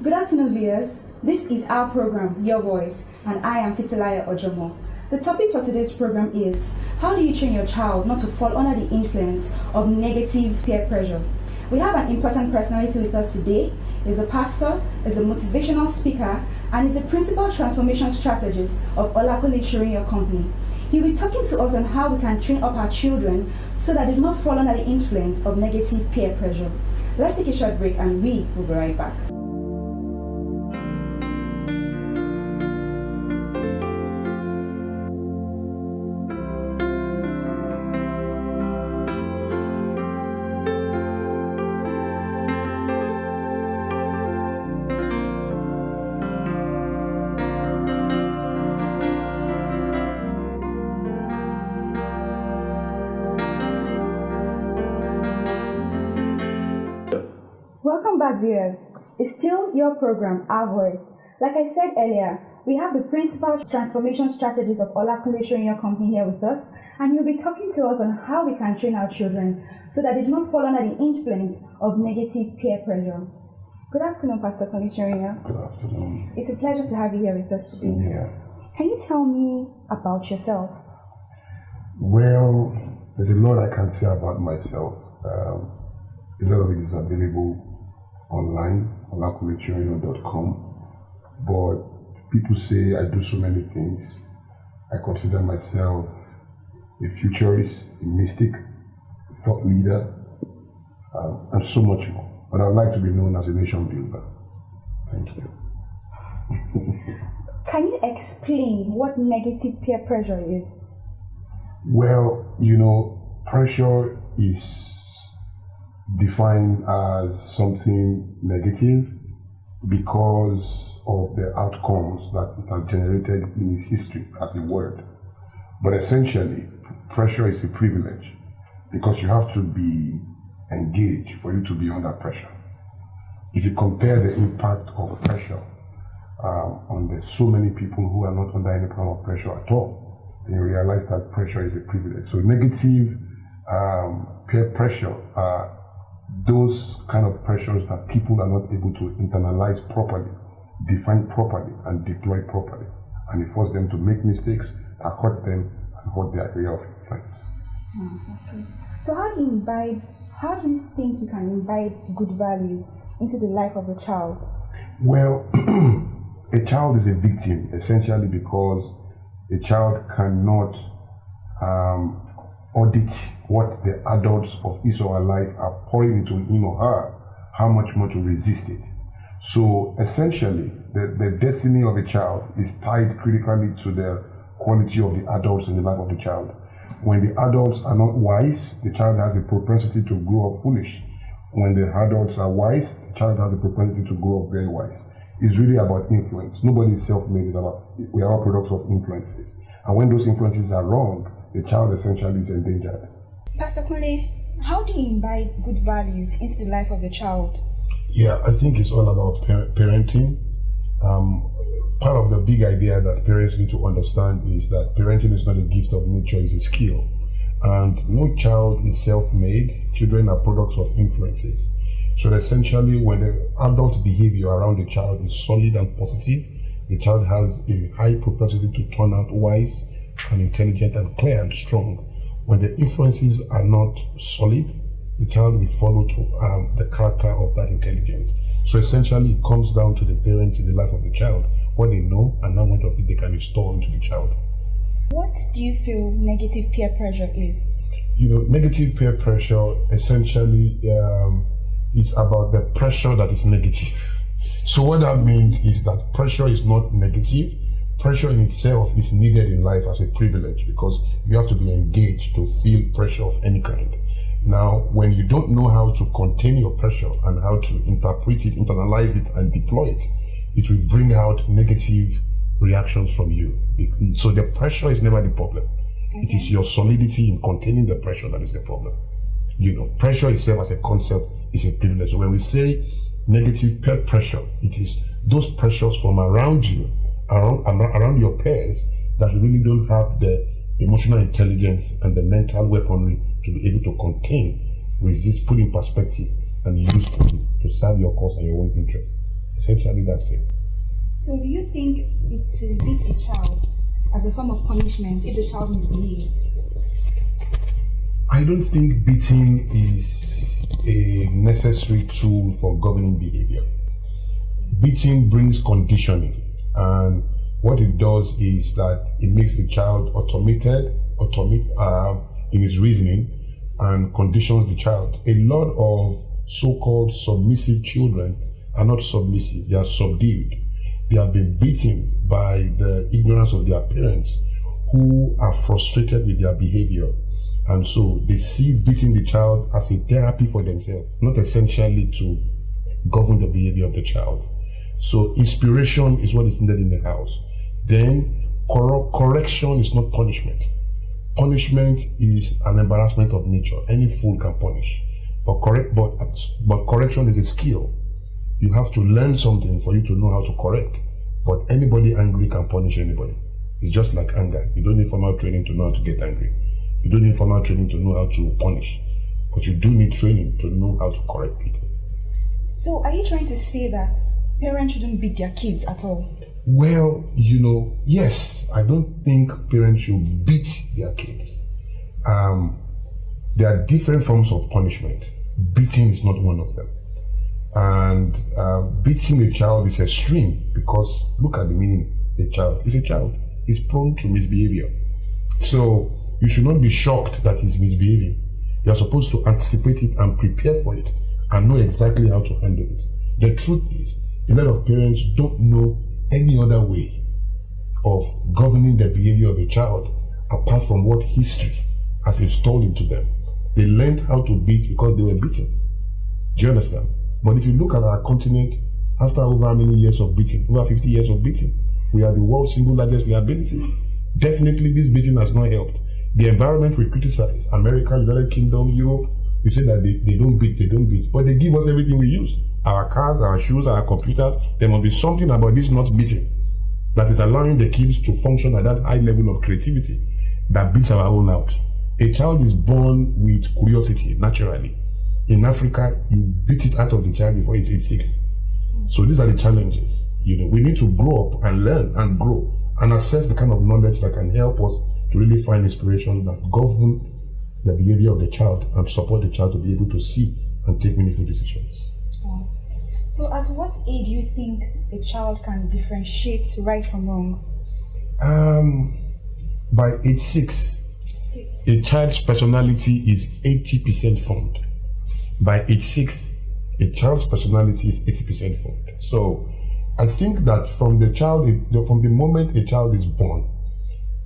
Good afternoon, viewers. This is our program, Your Voice, and I am Titilaya Ojomo. The topic for today's program is, how do you train your child not to fall under the influence of negative peer pressure? We have an important personality with us today. He's a pastor, is a motivational speaker, and is the principal transformation strategist of Olakunle company. He'll be talking to us on how we can train up our children so that they do not fall under the influence of negative peer pressure. Let's take a short break and we will be right back. Welcome back, viewers. It's still your program, Our Voice. Like I said earlier, we have the principal transformation strategist of Olakunle company here with us, and he'll be talking to us on how we can train our children so that they do not fall under the influence of negative peer pressure. Good afternoon, Pastor Kunle. Good afternoon. It's a pleasure to have you here with us today. Yeah. Can you tell me about yourself? Well, there's a lot I can say about myself. A lot of it is available online, olakunle.com. But people say I do so many things. I consider myself a futurist, a mystic, a thought leader, and so much more. But I'd like to be known as a nation builder. Thank you. Can you explain what negative peer pressure is? Well, pressure is defined as something negative because of the outcomes that it has generated in its history as a word. But essentially, pressure is a privilege because you have to be engaged for you to be under pressure. If you compare the impact of pressure on so many people who are not under any kind of pressure at all, then you realize that pressure is a privilege. So negative peer pressure are those kind of pressures that people are not able to internalize properly, define properly, and deploy properly. And it forces them to make mistakes that hurt them and hurt their area of influence. Okay. So how do you think you can imbibe good values into the life of a child? Well, a child is a victim essentially because a child cannot audit what the adults of his or her life are pouring into him or her, how much more to resist it. So essentially, the destiny of a child is tied critically to the quality of the adults in the life of the child. When the adults are not wise, the child has a propensity to grow up foolish. When the adults are wise, the child has a propensity to grow up very wise. It's really about influence. Nobody is self-made. We are all products of influences. And when those influences are wrong, the child essentially is endangered. Pastor Kunle, how do you imbibe good values into the life of a child? Yeah, I think it's all about parenting. Part of the big idea that parents need to understand is that parenting is not a gift of nature, it's a skill. And no child is self-made. Children are products of influences. So essentially, when the adult behavior around the child is solid and positive, the child has a high propensity to turn out wise and intelligent and clear and strong. When the influences are not solid, the child will follow to the character of that intelligence. So essentially, it comes down to the parents in the life of the child, what they know and how much of it they can install into the child. What do you feel negative peer pressure is? Negative peer pressure essentially is about the pressure that is negative. So what that means is that pressure is not negative. Pressure in itself is needed in life as a privilege because you have to be engaged to feel pressure of any kind. Now, when you don't know how to contain your pressure and how to interpret it, internalize it, and deploy it, it will bring out negative reactions from you. So the pressure is never the problem. Okay. It is your solidity in containing the pressure that is the problem. Pressure itself as a concept is a privilege. So when we say negative peer pressure, it is those pressures from around you, around your peers, that you really don't have the emotional intelligence and the mental weaponry to be able to contain, resist, put in perspective, and use to serve your cause and your own interest. Essentially, that's it. So do you think it's beat a child as a form of punishment if the child misbehaves? I don't think beating is a necessary tool for governing behavior. Beating brings conditioning, and what it does is that it makes the child automated in his reasoning and conditions the child. A lot of so-called submissive children are not submissive, they are subdued. They have been beaten by the ignorance of their parents who are frustrated with their behavior. And so they see beating the child as a therapy for themselves, not essentially to govern the behavior of the child. So inspiration is what is needed in the house. Then correction is not punishment. Punishment is an embarrassment of nature. Any fool can punish. But correction is a skill. You have to learn something for you to know how to correct. But anybody angry can punish anybody. It's just like anger. You don't need formal training to know how to get angry. You don't need formal training to know how to punish. But you do need training to know how to correct people. So are you trying to say that parents shouldn't beat their kids at all? Well, yes, I don't think parents should beat their kids. There are different forms of punishment. Beating is not one of them. And beating a child is extreme because look at the meaning. A child is a child. He's prone to misbehavior. So you should not be shocked that he's misbehaving. You're supposed to anticipate it and prepare for it and know exactly how to handle it. The truth is, a lot of parents don't know any other way of governing the behavior of a child apart from what history has installed into them. They learned how to beat because they were beaten. Do you understand? But if you look at our continent, after over how many years of beating? Over 50 years of beating. We are the world's single largest liability. Definitely this beating has not helped. The environment we criticize, America, United Kingdom, Europe, we say that they don't beat, but they give us everything we use. Our cars, our shoes, our computers. There must be something about this not beating that is allowing the kids to function at that high level of creativity that beats our own out. A child is born with curiosity, naturally. In Africa, you beat it out of the child before it's age 6. So these are the challenges. We need to grow up and learn and grow and assess the kind of knowledge that can help us to really find inspiration that govern the behavior of the child and support the child to be able to see and take meaningful decisions. Wow. So at what age do you think a child can differentiate right from wrong? By age 6, a child's personality is 80% formed. By age 6, a child's personality is 80% formed. So I think that from the moment a child is born,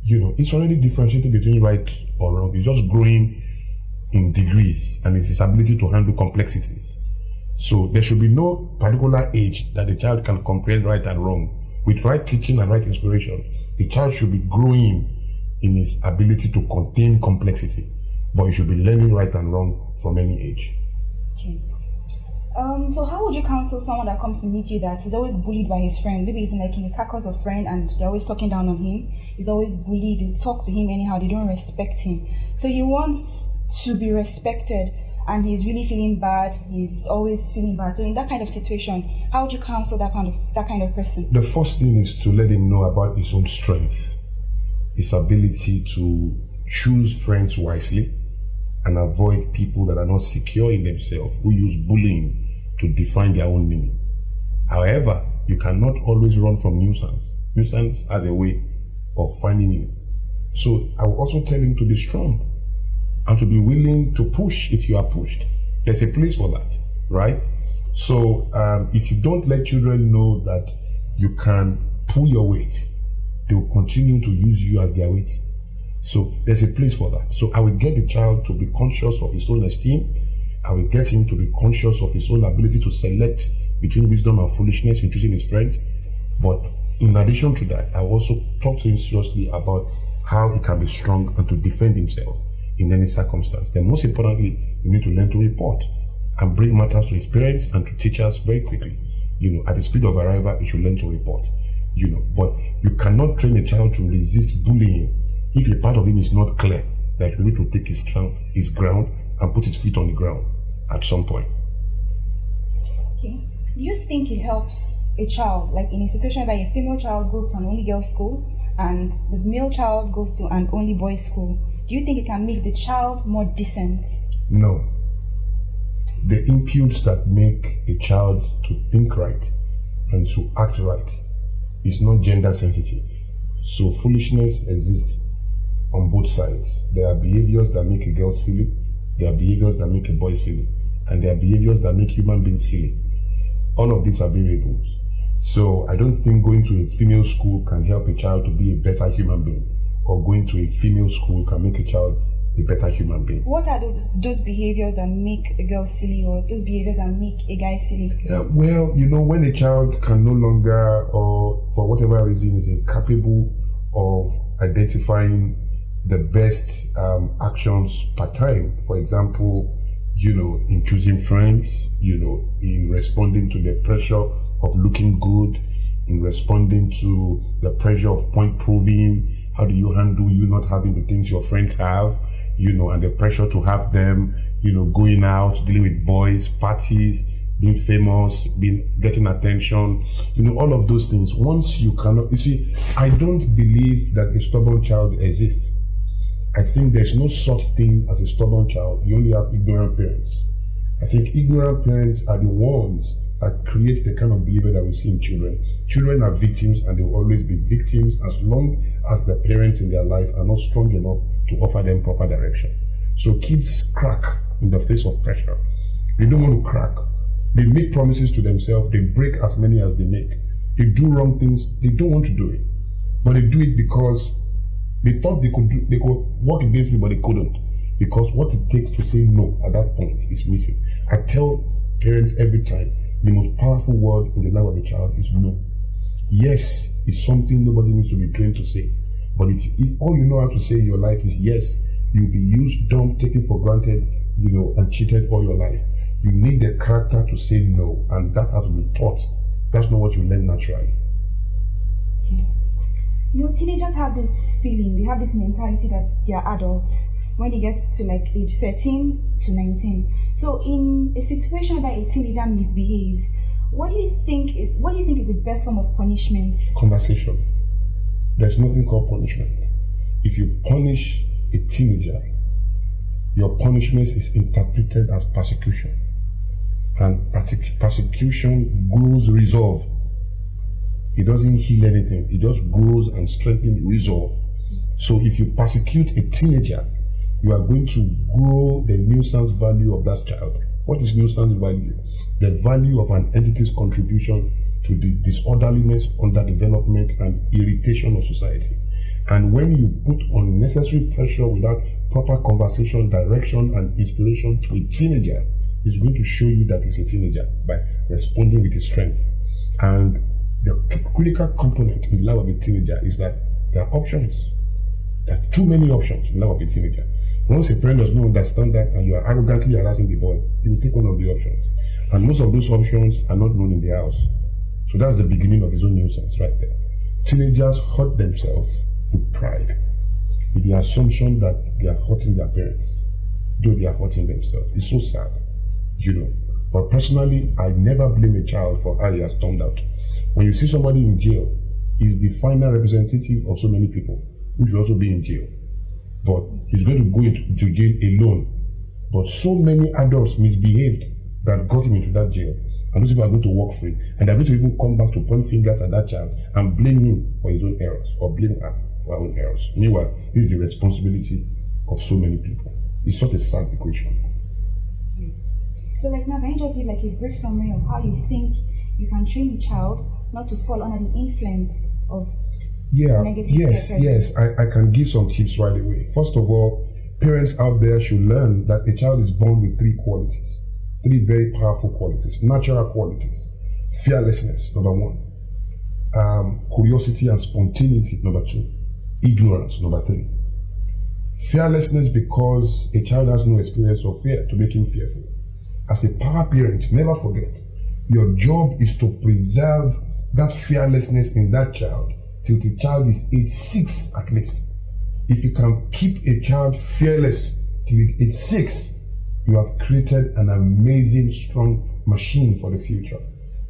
it's already differentiated between right or wrong. It's just growing in degrees and it's his ability to handle complexities. So there should be no particular age that the child can comprehend right and wrong. With right teaching and right inspiration, the child should be growing in his ability to contain complexity, but he should be learning right and wrong from any age. Okay. So how would you counsel someone that comes to meet you that is always bullied by his friend? Maybe he's in a caucus of friend and they're always talking down on him. He's always bullied, they talk to him anyhow, they don't respect him. So he wants to be respected and he's really feeling bad, he's always feeling bad. So in that kind of situation, how would you counsel that kind of person? The first thing is to let him know about his own strength, his ability to choose friends wisely and avoid people that are not secure in themselves, who use bullying to define their own meaning. However, you cannot always run from nuisance. Nuisance as a way of finding you. So I will also tell him to be strong and to be willing to push if you are pushed. There's a place for that, right? So if you don't let children know that you can pull your weight, they will continue to use you as their weight. So there's a place for that. So I will get the child to be conscious of his own esteem. I will get him to be conscious of his own ability to select between wisdom and foolishness in choosing his friends. But in addition to that, I will also talk to him seriously about how he can be strong and to defend himself in any circumstance. Then most importantly, you need to learn to report and bring matters to his parents and to teachers very quickly. At the speed of arrival, you should learn to report. But you cannot train a child to resist bullying if a part of him is not clear that you need to take his ground and put his feet on the ground at some point. Okay. Do you think it helps a child, like in a situation where a female child goes to an only girls' school and the male child goes to an only boys' school? Do you think it can make the child more decent? No. The inputs that make a child to think right and to act right is not gender sensitive. So foolishness exists on both sides. There are behaviors that make a girl silly, there are behaviors that make a boy silly, and there are behaviors that make human beings silly. All of these are variables. So I don't think going to a female school can help a child to be a better human being, or going to a female school can make a child a better human being. What are those behaviors that make a girl silly, or those behaviors that make a guy silly? Well, when a child can no longer, or for whatever reason, is incapable of identifying the best actions per time. For example, in choosing friends, in responding to the pressure of looking good, in responding to the pressure of point proving. How do you handle you not having the things your friends have, and the pressure to have them, going out, dealing with boys, parties, being famous, getting attention, all of those things. Once you cannot, I don't believe that a stubborn child exists. I think there's no such thing as a stubborn child. You only have ignorant parents. I think ignorant parents are the ones that create the kind of behavior that we see in children. Children are victims, and they will always be victims as long as the parents in their life are not strong enough to offer them proper direction. So kids crack in the face of pressure. They don't want to crack. They make promises to themselves. They break as many as they make. They do wrong things. They don't want to do it, but they do it because they thought they could work against it, but they couldn't, because what it takes to say no at that point is missing. I tell parents every time, the most powerful word in the life of a child is no. Yes is something nobody needs to be trained to say, but if all you know how to say in your life is yes, you'll be used, dumped, taken for granted, and cheated all your life. You need the character to say no, and that has to be taught. That's not what you learn naturally. Okay. Teenagers have this feeling, they have this mentality that they are adults when they get to like age 13 to 19. So in a situation where a teenager misbehaves, what do you think is the best form of punishment? Conversation. There's nothing called punishment. If you punish a teenager, your punishment is interpreted as persecution. And persecution grows resolve. It doesn't heal anything. It just grows and strengthens resolve. So if you persecute a teenager, you are going to grow the nuisance value of that child. What is nuisance value? The value of an entity's contribution to the disorderliness, underdevelopment, and irritation of society. And when you put unnecessary pressure without proper conversation, direction, and inspiration to a teenager, it's going to show you that it's a teenager by responding with his strength. And the critical component in the life of a teenager is that there are options. There are too many options in the life of a teenager. Once a parent does not understand that and you are arrogantly harassing the boy, he will take one of the options. And most of those options are not known in the house. So that's the beginning of his own nuisance right there. Teenagers hurt themselves with pride, with the assumption that they are hurting their parents, though they are hurting themselves. It's so sad, But personally, I never blame a child for how he has turned out. When you see somebody in jail, he's the final representative of so many people who should also be in jail. But he's going to go into jail alone. But so many adults misbehaved that got him into that jail. And those people are going to walk free. And they're going to even come back to point fingers at that child and blame him for his own errors, or blame her for her own errors. Meanwhile, this is the responsibility of so many people. It's such a sad equation. So now, can you just give a brief summary of how you think you can train a child not to fall under the influence of negative peer pressure? Yes, I can give some tips right away. First of all, parents out there should learn that a child is born with three qualities, three very powerful qualities, natural qualities. Fearlessness, number one. Curiosity and spontaneity, number two. Ignorance, number three. Fearlessness, because a child has no experience of fear to make him fearful. As a power parent, never forget, your job is to preserve that fearlessness in that child till the child is age 6 at least. If you can keep a child fearless till age 6, you have created an amazing, strong machine for the future.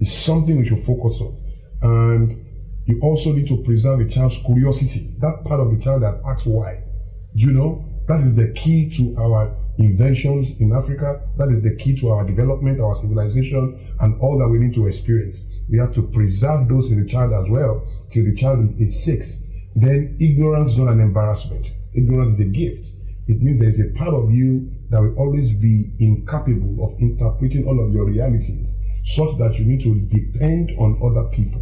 It's something we should focus on. And you also need to preserve a child's curiosity, that part of the child that asks why. You know, that is the key to our inventions in Africa. That is the key to our development, our civilization, and all that we need to experience. We have to preserve those in the child as well till the child is 6. Then ignorance is not an embarrassment. Ignorance is a gift. It means there is a part of you that will always be incapable of interpreting all of your realities, such that you need to depend on other people.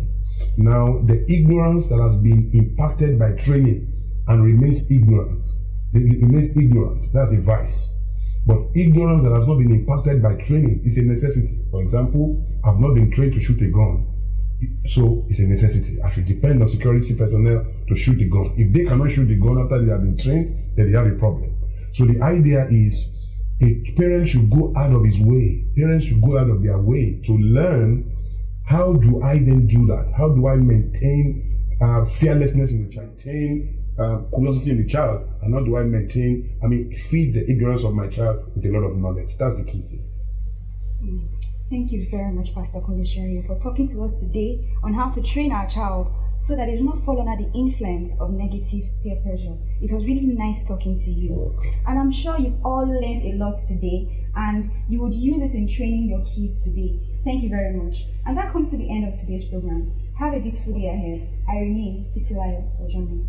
Now, the ignorance that has been impacted by training and remains ignorant, that's a vice. But ignorance that has not been impacted by training is a necessity. For example, I've not been trained to shoot a gun, so it's a necessity. I should depend on security personnel to shoot the gun. If they cannot shoot the gun after they have been trained, then they have a problem. So the idea is a parent should go out of his way. Parents should go out of their way to learn, how do I then do that? How do I maintain fearlessness in the child, maintain curiosity in the child, and how do I feed the ignorance of my child with a lot of knowledge? That's the key thing. Thank you very much, Pastor Olakunle, for talking to us today on how to train our child so that they do not fall under the influence of negative peer pressure. It was really nice talking to you. And I'm sure you've all learned a lot today, and you would use it in training your kids today. Thank you very much. And that comes to the end of today's program. Have a beautiful day ahead. I remain Titilayo Ojomo.